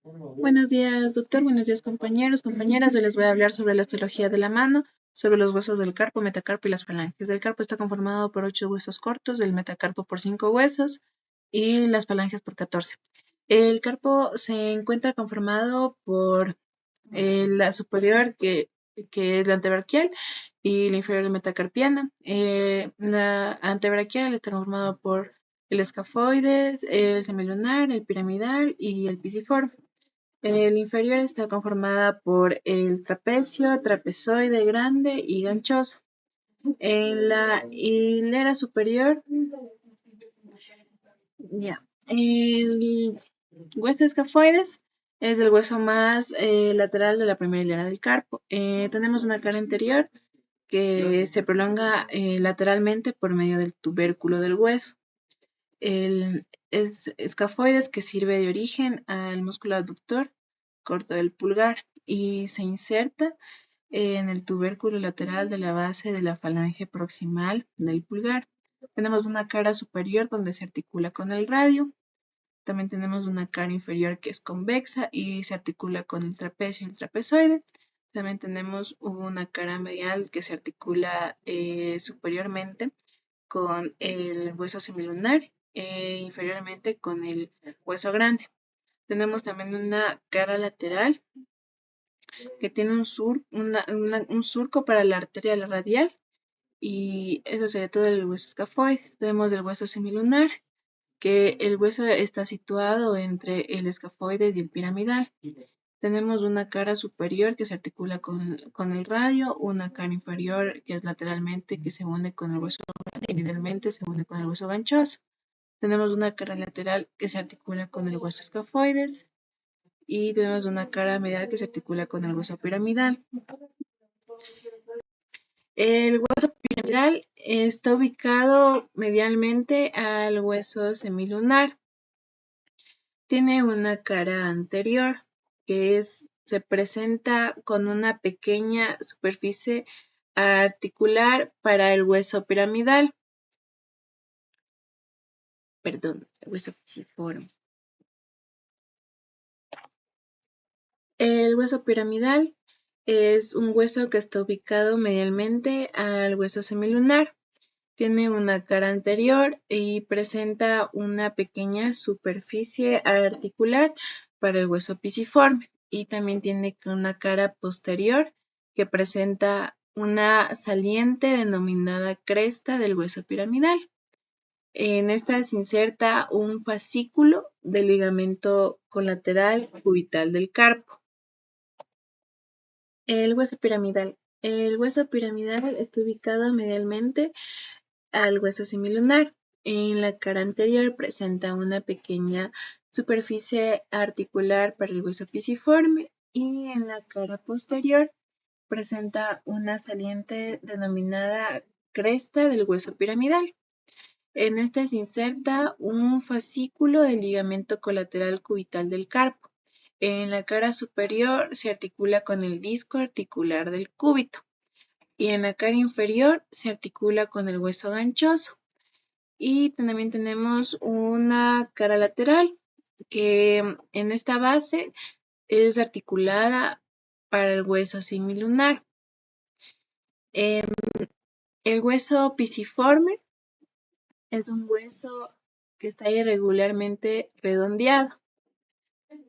Buenos días, doctor. Buenos días, compañeros, compañeras. Hoy les voy a hablar sobre la histología de la mano, sobre los huesos del carpo, metacarpo y las falanges. El carpo está conformado por 8 huesos cortos, el metacarpo por 5 huesos y las falanges por 14. El carpo se encuentra conformado por la superior, que es la antebraquial, y la inferior, la metacarpiana. La antebraquial está conformada por el escafoides, el semilunar, el piramidal y el pisiforme. El inferior está conformada por el trapecio, trapezoide grande y ganchoso. En la hilera superior, el hueso escafoides es el hueso más lateral de la primera hilera del carpo. Tenemos una cara anterior que se prolonga lateralmente por medio del tubérculo del hueso. El escafoides que sirve de origen al músculo abductor corto del pulgar y se inserta en el tubérculo lateral de la base de la falange proximal del pulgar. Tenemos una cara superior donde se articula con el radio. También tenemos una cara inferior que es convexa y se articula con el trapecio y el trapezoide. También tenemos una cara medial que se articula superiormente con el hueso semilunar e inferiormente con el hueso grande. Tenemos también una cara lateral que tiene un surco para la arteria radial y eso sería todo el hueso escafoide. Tenemos el hueso semilunar, que el hueso está situado entre el escafoides y el piramidal. Tenemos una cara superior que se articula con el radio, una cara inferior que es lateralmente que se une con el hueso grande y medialmente se une con el hueso ganchoso. Tenemos una cara lateral que se articula con el hueso escafoides y tenemos una cara medial que se articula con el hueso piramidal. El hueso piramidal está ubicado medialmente al hueso semilunar. Tiene una cara anterior que se presenta con una pequeña superficie articular para el hueso piramidal. Perdón, el hueso pisiforme. El hueso piramidal es un hueso que está ubicado medialmente al hueso semilunar. Tiene una cara anterior y presenta una pequeña superficie articular para el hueso pisiforme. Y también tiene una cara posterior que presenta una saliente denominada cresta del hueso piramidal. En esta se inserta un fascículo del ligamento colateral cubital del carpo. El hueso piramidal. El hueso piramidal está ubicado medialmente al hueso semilunar. En la cara anterior presenta una pequeña superficie articular para el hueso pisiforme y en la cara posterior presenta una saliente denominada cresta del hueso piramidal. En esta se inserta un fascículo del ligamento colateral cubital del carpo. En la cara superior se articula con el disco articular del cúbito y en la cara inferior se articula con el hueso ganchoso. Y también tenemos una cara lateral que en esta base es articulada para el hueso semilunar. El hueso pisiforme es un hueso que está irregularmente redondeado.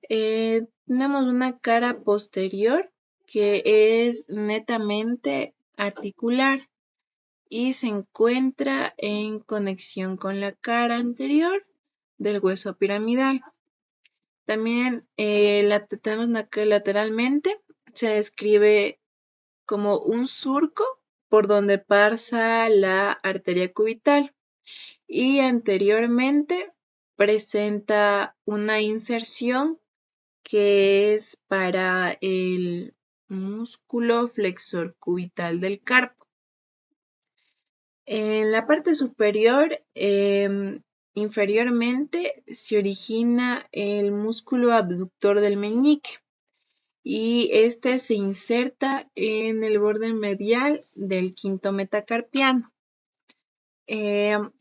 Tenemos una cara posterior que es netamente articular y se encuentra en conexión con la cara anterior del hueso piramidal. También tenemos lateralmente, se describe como un surco por donde pasa la arteria cubital y anteriormente presenta una inserción que es para el músculo flexor cubital del carpo. En la parte superior, inferiormente, se origina el músculo abductor del meñique y este se inserta en el borde medial del quinto metacarpiano. La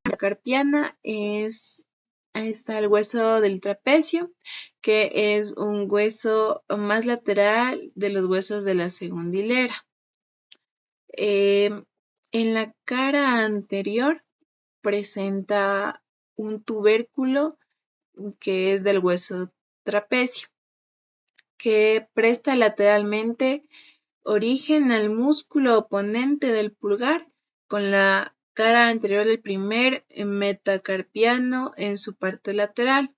metacarpiana es está el hueso del trapecio, que es un hueso más lateral de los huesos de la segunda hilera. En la cara anterior presenta un tubérculo que es del hueso trapecio, que presta lateralmente origen al músculo oponente del pulgar con la cara anterior del primer metacarpiano en su parte lateral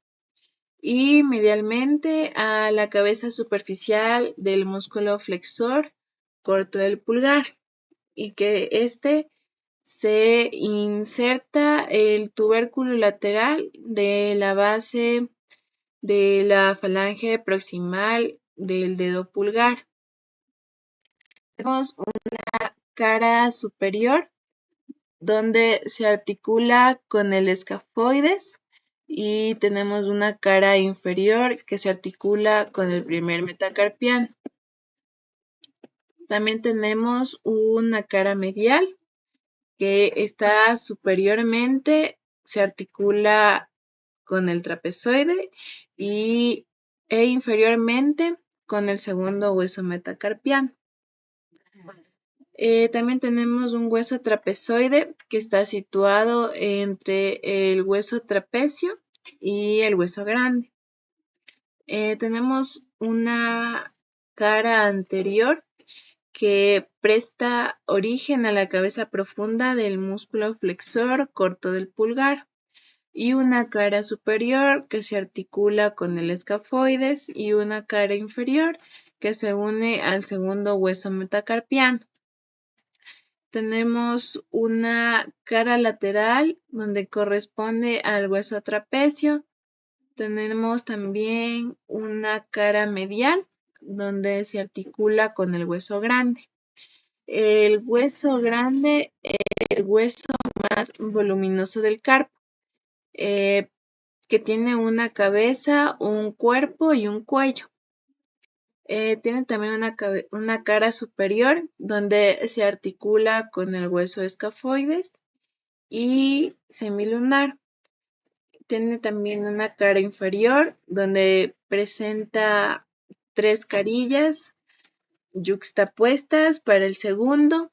y medialmente a la cabeza superficial del músculo flexor corto del pulgar, y que se inserta el tubérculo lateral de la base de la falange proximal del dedo pulgar. Tenemos una cara superior donde se articula con el escafoides y tenemos una cara inferior que se articula con el primer metacarpiano. También tenemos una cara medial que está superiormente, se articula con el trapezoide e inferiormente con el segundo hueso metacarpiano. También tenemos un hueso trapezoide que está situado entre el hueso trapecio y el hueso grande. Tenemos una cara anterior que presta origen a la cabeza profunda del músculo flexor corto del pulgar y una cara superior que se articula con el escafoides y una cara inferior que se une al segundo hueso metacarpiano. Tenemos una cara lateral donde corresponde al hueso trapecio. Tenemos también una cara medial donde se articula con el hueso grande. El hueso grande es el hueso más voluminoso del carpo, que tiene una cabeza, un cuerpo y un cuello. Tiene también una cara superior donde se articula con el hueso escafoides y semilunar. Tiene también una cara inferior donde presenta 3 carillas yuxtapuestas para el segundo,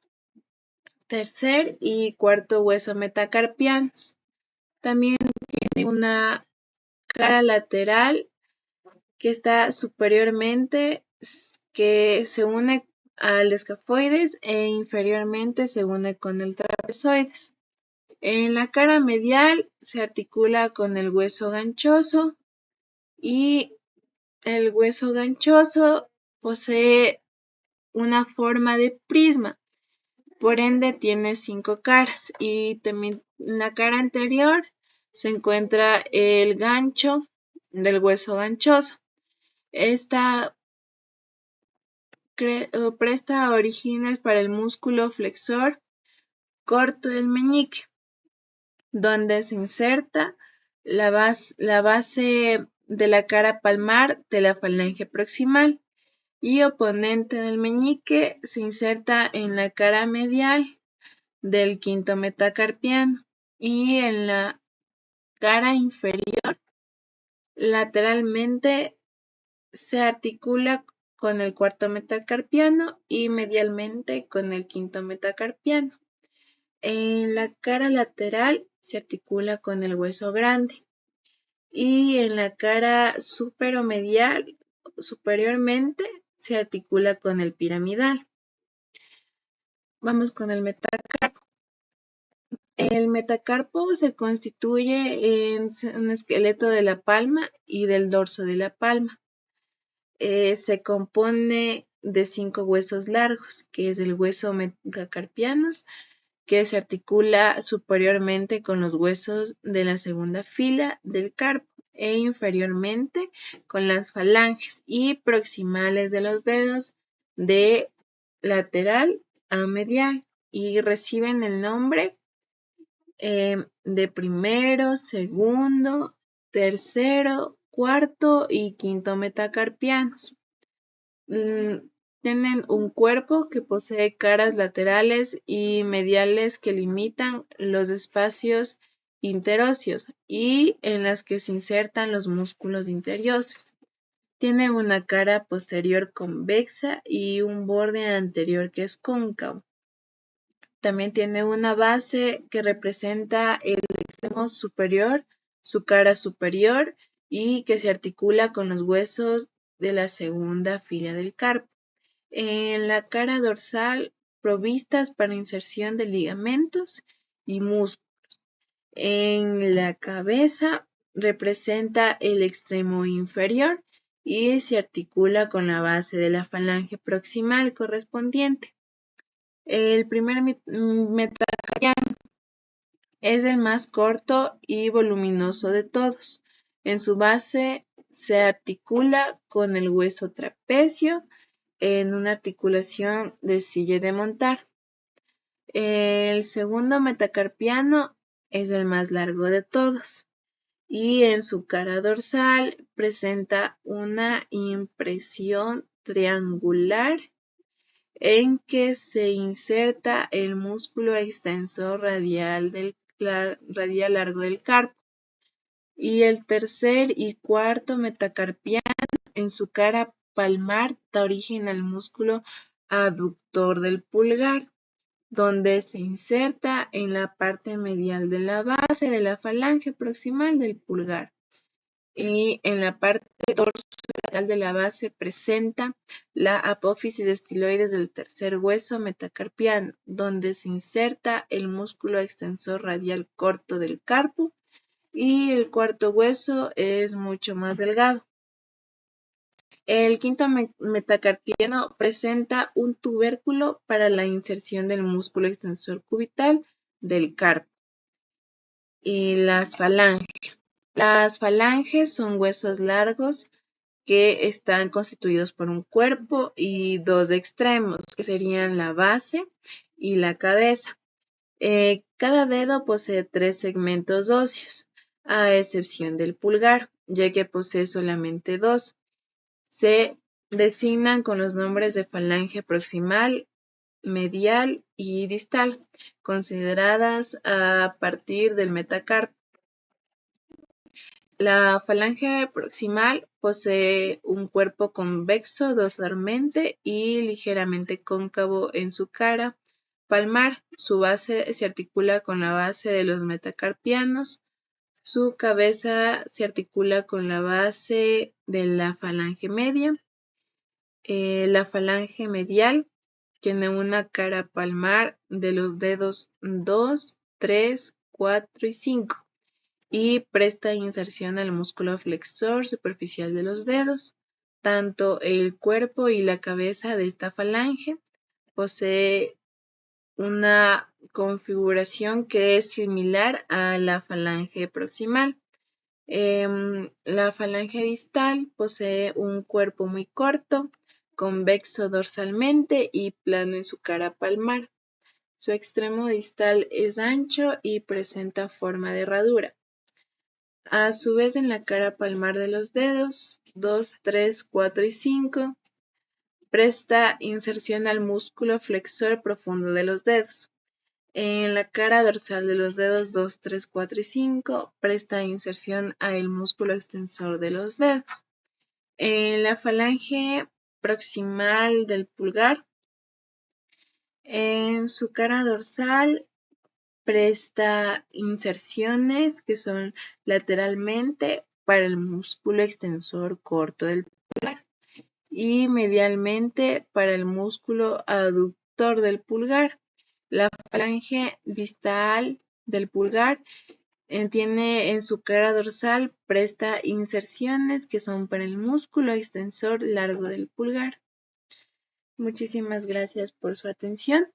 tercer y cuarto hueso metacarpianos. También tiene una cara lateral que está superiormente, que se une al escafoides e inferiormente se une con el trapezoides. En la cara medial se articula con el hueso ganchoso y el hueso ganchoso posee una forma de prisma, por ende tiene 5 caras, y también en la cara anterior se encuentra el gancho del hueso ganchoso. Esta presta orígenes para el músculo flexor corto del meñique, donde se inserta la base de la cara palmar de la falange proximal, y oponente del meñique se inserta en la cara medial del quinto metacarpiano y en la cara inferior lateralmente se articula con el cuarto metacarpiano y medialmente con el quinto metacarpiano. En la cara lateral se articula con el hueso grande y en la cara superomedial superiormente se articula con el piramidal. Vamos con el metacarpo. El metacarpo se constituye en un esqueleto de la palma y del dorso de la palma. Se compone de 5 huesos largos, que es el hueso metacarpianos, que se articula superiormente con los huesos de la segunda fila del carpo e inferiormente con las falanges y proximales de los dedos de lateral a medial, y reciben el nombre de primero, segundo, tercero, cuarto y quinto metacarpianos. Tienen un cuerpo que posee caras laterales y mediales que limitan los espacios interóseos y en las que se insertan los músculos interóseos. Tiene una cara posterior convexa y un borde anterior que es cóncavo. También tiene una base que representa el extremo superior, su cara superior y que se articula con los huesos de la segunda fila del carpo. En la cara dorsal, provistas para inserción de ligamentos y músculos. En la cabeza representa el extremo inferior y se articula con la base de la falange proximal correspondiente. El primer metacarpiano es el más corto y voluminoso de todos. En su base se articula con el hueso trapecio en una articulación de silla de montar. El segundo metacarpiano es el más largo de todos y en su cara dorsal presenta una impresión triangular en que se inserta el músculo extensor radial largo del carpo. Y el tercer y cuarto metacarpiano en su cara palmar da origen al músculo aductor del pulgar, donde se inserta en la parte medial de la base de la falange proximal del pulgar. Y en la parte dorsolateral de la base presenta la apófisis de estiloides del tercer hueso metacarpiano, donde se inserta el músculo extensor radial corto del carpo y el cuarto hueso es mucho más delgado. El quinto metacarpiano presenta un tubérculo para la inserción del músculo extensor cubital del carpo. Y las falanges. Las falanges son huesos largos que están constituidos por un cuerpo y dos extremos, que serían la base y la cabeza. Cada dedo posee 3 segmentos óseos, a excepción del pulgar, ya que posee solamente 2. Se designan con los nombres de falange proximal, medial y distal, consideradas a partir del metacarpo. La falange proximal posee un cuerpo convexo dorsalmente y ligeramente cóncavo en su cara palmar. Su base se articula con la base de los metacarpianos. Su cabeza se articula con la base de la falange media. La falange medial tiene una cara palmar de los dedos 2, 3, 4 y 5 y presta inserción al músculo flexor superficial de los dedos. Tanto el cuerpo y la cabeza de esta falange posee una configuración que es similar a la falange proximal. La falange distal posee un cuerpo muy corto, convexo dorsalmente y plano en su cara palmar. Su extremo distal es ancho y presenta forma de herradura. A su vez, en la cara palmar de los dedos 2, 3, 4 y 5 presta inserción al músculo flexor profundo de los dedos. En la cara dorsal de los dedos 2, 3, 4 y 5 presta inserción al músculo extensor de los dedos. En la falange proximal del pulgar, en su cara dorsal presta inserciones que son lateralmente para el músculo extensor corto del pulgar y medialmente para el músculo aductor del pulgar. La falange distal del pulgar tiene en su cara dorsal presta inserciones que son para el músculo extensor largo del pulgar. Muchísimas gracias por su atención.